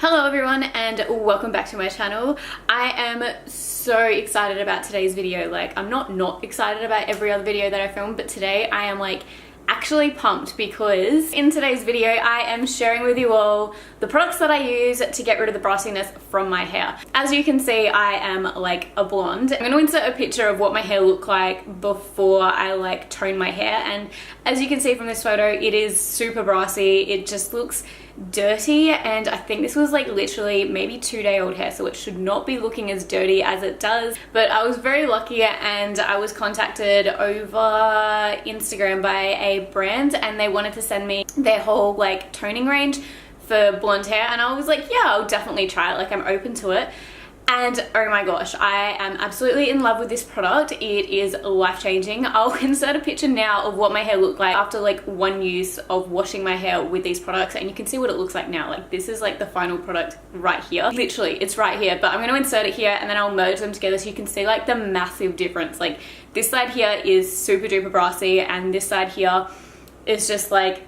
Hello everyone and welcome back to my channel. I am so excited about today's video. Like, I'm not excited about every other video that I film, but today I am like actually pumped because in today's video I am sharing with you all the products that I use to get rid of the brassiness from my hair. As you can see, I am like a blonde. I'm going to insert a picture of what my hair looked like before I like tone my hair, and as you can see from this photo, it is super brassy. It just looks dirty, and I think this was like literally maybe 2-day-old hair, so it should not be looking as dirty as it does. But I was very lucky and I was contacted over Instagram by a brand and they wanted to send me their whole like toning range for blonde hair, and I was like, yeah, I'll definitely try it. Like, I'm open to it. And oh my gosh, I am absolutely in love with this product. It is life-changing. I'll insert a picture now of what my hair looked like after like one use of washing my hair with these products, and you can see what it looks like now. Like, this is like the final product right here. Literally, it's right here, but I'm going to insert it here and then I'll merge them together so you can see like the massive difference. Like, this side here is super duper brassy and this side here is just like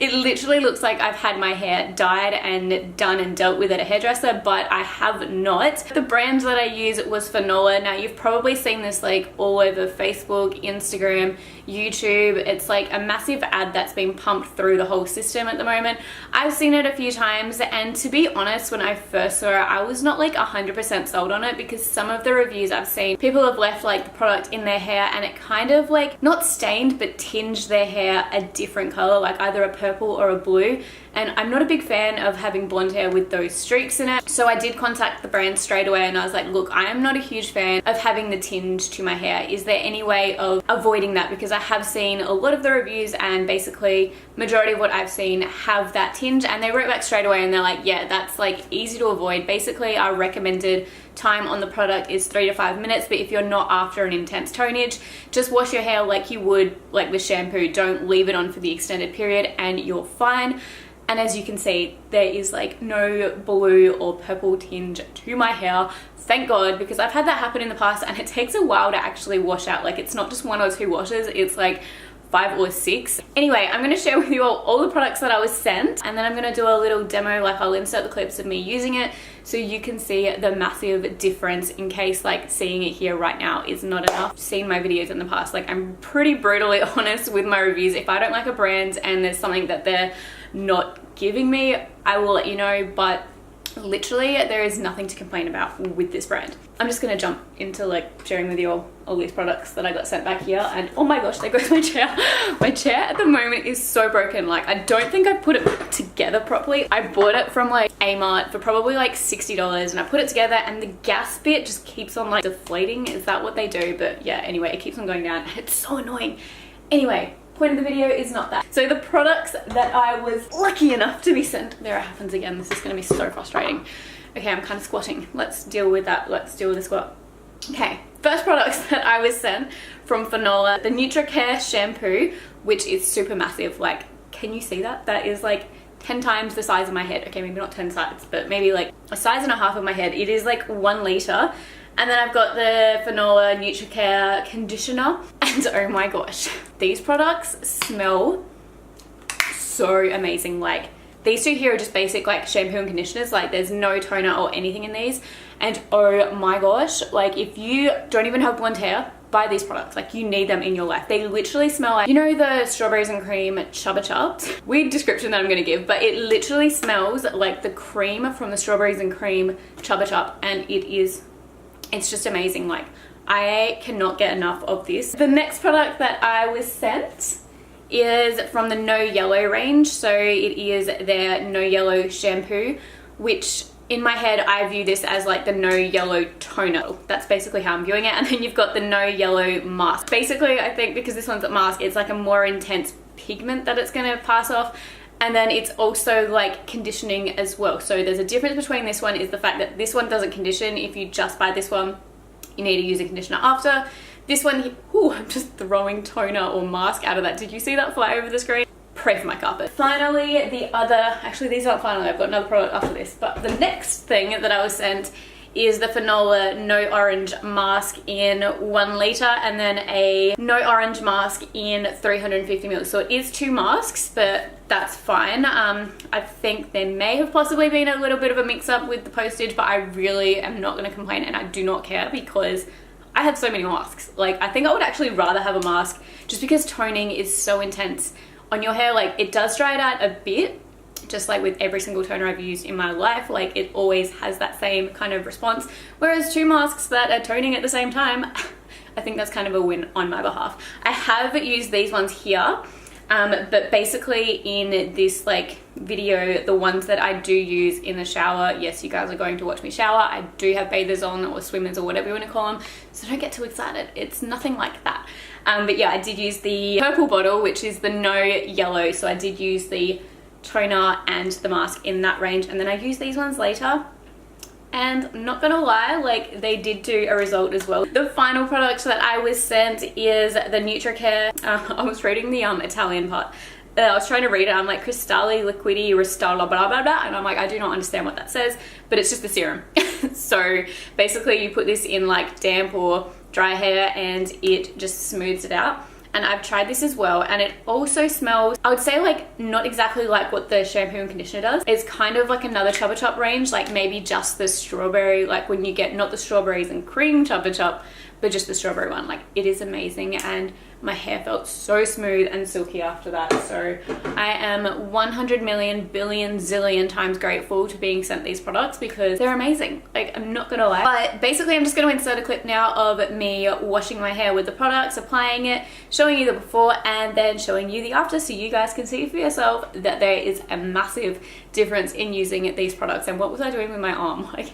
it literally looks like I've had my hair dyed and done and dealt with at a hairdresser, but I have not. The brand that I use was Fanola. Now, you've probably seen this like all over Facebook, Instagram, YouTube. It's like a massive ad that's been pumped through the whole system at the moment. I've seen it a few times, and to be honest, when I first saw it, I was not like 100% sold on it, because some of the reviews I've seen, people have left like the product in their hair and it kind of like not stained but tinged their hair a different color, like either a purple or a blue, and I'm not a big fan of having blonde hair with those streaks in it. So I did contact the brand straight away and I was like, look, I am not a huge fan of having the tinge to my hair. Is there any way of avoiding that? Because I have seen a lot of the reviews and basically majority of what I've seen have that tinge, and they wrote back straight away and they're like, yeah, that's like easy to avoid. Basically, our recommended time on the product is 3 to 5 minutes, but if you're not after an intense tonage, just wash your hair like you would like with shampoo. Don't leave it on for the extended period and you're fine. And as you can see, there is like no blue or purple tinge to my hair. Thank God, because I've had that happen in the past and it takes a while to actually wash out. Like, it's not just 1 or 2 washes, it's like 5 or 6. Anyway, I'm going to share with you all the products that I was sent, and then I'm going to do a little demo. Like, I'll insert the clips of me using it so you can see the massive difference, in case like seeing it here right now is not enough. Seen my videos in the past, like, I'm pretty brutally honest with my reviews. If I don't like a brand and there's something that they're not giving me, I will let you know, but literally there is nothing to complain about with this brand. I'm just gonna jump into like sharing with you all these products that I got sent back here, and oh my gosh, there goes my chair. My chair at the moment is so broken. Like, I don't think I put it together properly. I bought it from like Amart for probably like $60, and I put it together and the gas bit just keeps on like deflating. Is that what they do? But yeah, anyway, it keeps on going down. It's so annoying. Anyway, point of the video is not that. So the products that I was lucky enough to be sent, there it happens again. This is going to be so frustrating. Okay, I'm kind of squatting. Let's deal with that. Let's deal with the squat. Okay, first products that I was sent from Fanola, the NutriCare shampoo, which is super massive. Like, can you see that? That is like 10 times the size of my head. Okay, maybe not 10 sides, but maybe like a size and a half of my head. It is like 1 liter. And then I've got the Fanola NutriCare conditioner, and oh my gosh, these products smell so amazing. Like, these two here are just basic like shampoo and conditioners. Like, there's no toner or anything in these, and oh my gosh, like, if you don't even have blonde hair, buy these products. Like, you need them in your life. They literally smell like, you know, the strawberries and cream Chupa Chups? Weird description that I'm gonna give, but it literally smells like the cream from the strawberries and cream Chupa Chup, and it's just amazing. Like, I cannot get enough of this. The next product that I was sent is from the No Yellow range. So it is their No Yellow shampoo, which in my head I view this as like the No Yellow toner. That's basically how I'm viewing it. And then you've got the No Yellow mask. Basically, I think because this one's a mask, it's like a more intense pigment that it's gonna pass off. And then it's also like conditioning as well. So there's a difference between this one, is the fact that this one doesn't condition. If you just buy this one, you need to use a conditioner after. This one, ooh, I'm just throwing toner or mask out of that. Did you see that fly over the screen? Pray for my carpet. Finally, the other, actually these aren't finally, I've got another product after this, but the next thing that I was sent is the Fanola No Orange mask in 1 litre and then a No Orange mask in 350 ml. So it is 2 masks, but that's fine. I think there may have possibly been a little bit of a mix up with the postage, but I really am not going to complain, and I do not care because I have so many masks. Like, I think I would actually rather have a mask just because toning is so intense on your hair. Like, it does dry it out a bit, just like with every single toner I've used in my life. Like, it always has that same kind of response, whereas 2 masks that are toning at the same time, I think that's kind of a win on my behalf. I have used these ones here, but basically in this like video, the ones that I do use in the shower, yes, you guys are going to watch me shower, I do have bathers on, or swimmers, or whatever you want to call them, so don't get too excited, it's nothing like that. But yeah, I did use the purple bottle, which is the No Yellow, so I did use the toner and the mask in that range, and then I used these ones later, and I'm not gonna lie, like, they did do a result as well. The final product that I was sent is the Nutricare. I was reading the Italian part. I was trying to read it. I'm like, Cristalli Liquidi Ristalla blah blah blah, and I'm like, I do not understand what that says, but it's just the serum. So basically you put this in like damp or dry hair and it just smooths it out. And I've tried this as well, and it also smells, I would say, like, not exactly like what the shampoo and conditioner does. It's kind of like another Chupa Chup range, like maybe just the strawberry, like when you get not the strawberries and cream Chupa Chup, but just the strawberry one. Like, it is amazing, and my hair felt so smooth and silky after that. So I am 100 million billion zillion times grateful to being sent these products because they're amazing. Like, I'm not gonna lie. But basically I'm just gonna insert a clip now of me washing my hair with the products, applying it, showing you the before, and then showing you the after, so you guys can see for yourself that there is a massive difference in using these products. And what was I doing with my arm? Like,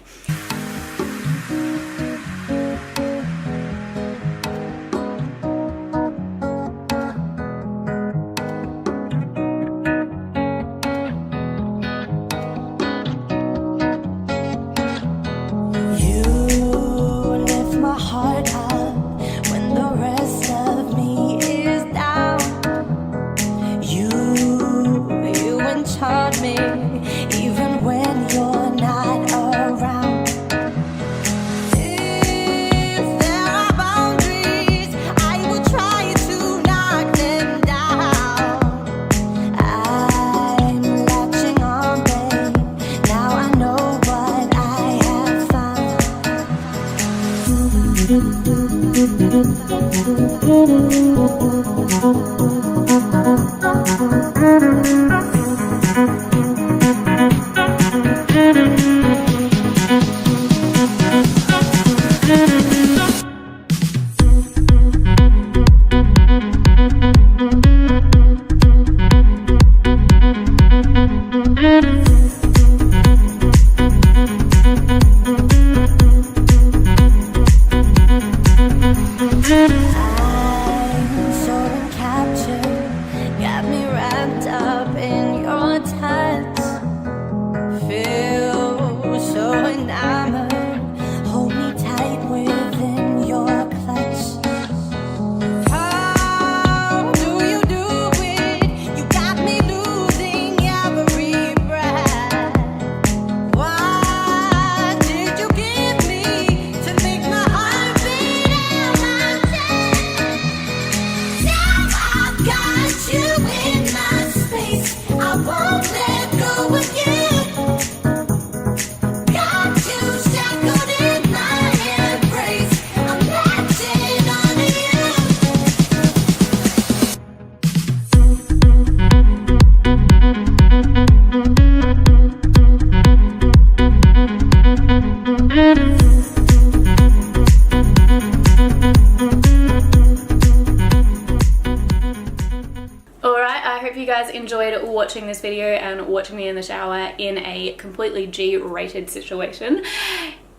guys enjoyed watching this video and watching me in the shower in a completely G-rated situation.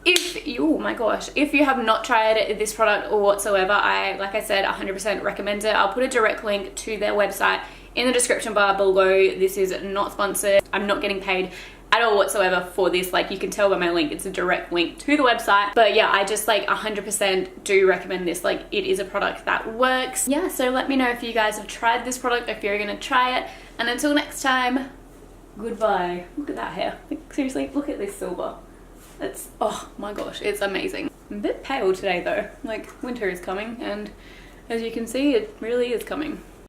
If you, oh my gosh, if you have not tried this product or whatsoever, like I said, 100% recommend it. I'll put a direct link to their website in the description bar below. This is not sponsored. I'm not getting paid at all whatsoever for this. Like, you can tell by my link, it's a direct link to the website. But yeah, I just like 100% do recommend this. Like, it is a product that works. Yeah, so let me know if you guys have tried this product, if you're gonna try it. And until next time, goodbye. Look at that hair. Like, seriously, look at this silver. It's, oh my gosh, it's amazing. I'm a bit pale today though, like winter is coming, and as you can see, it really is coming.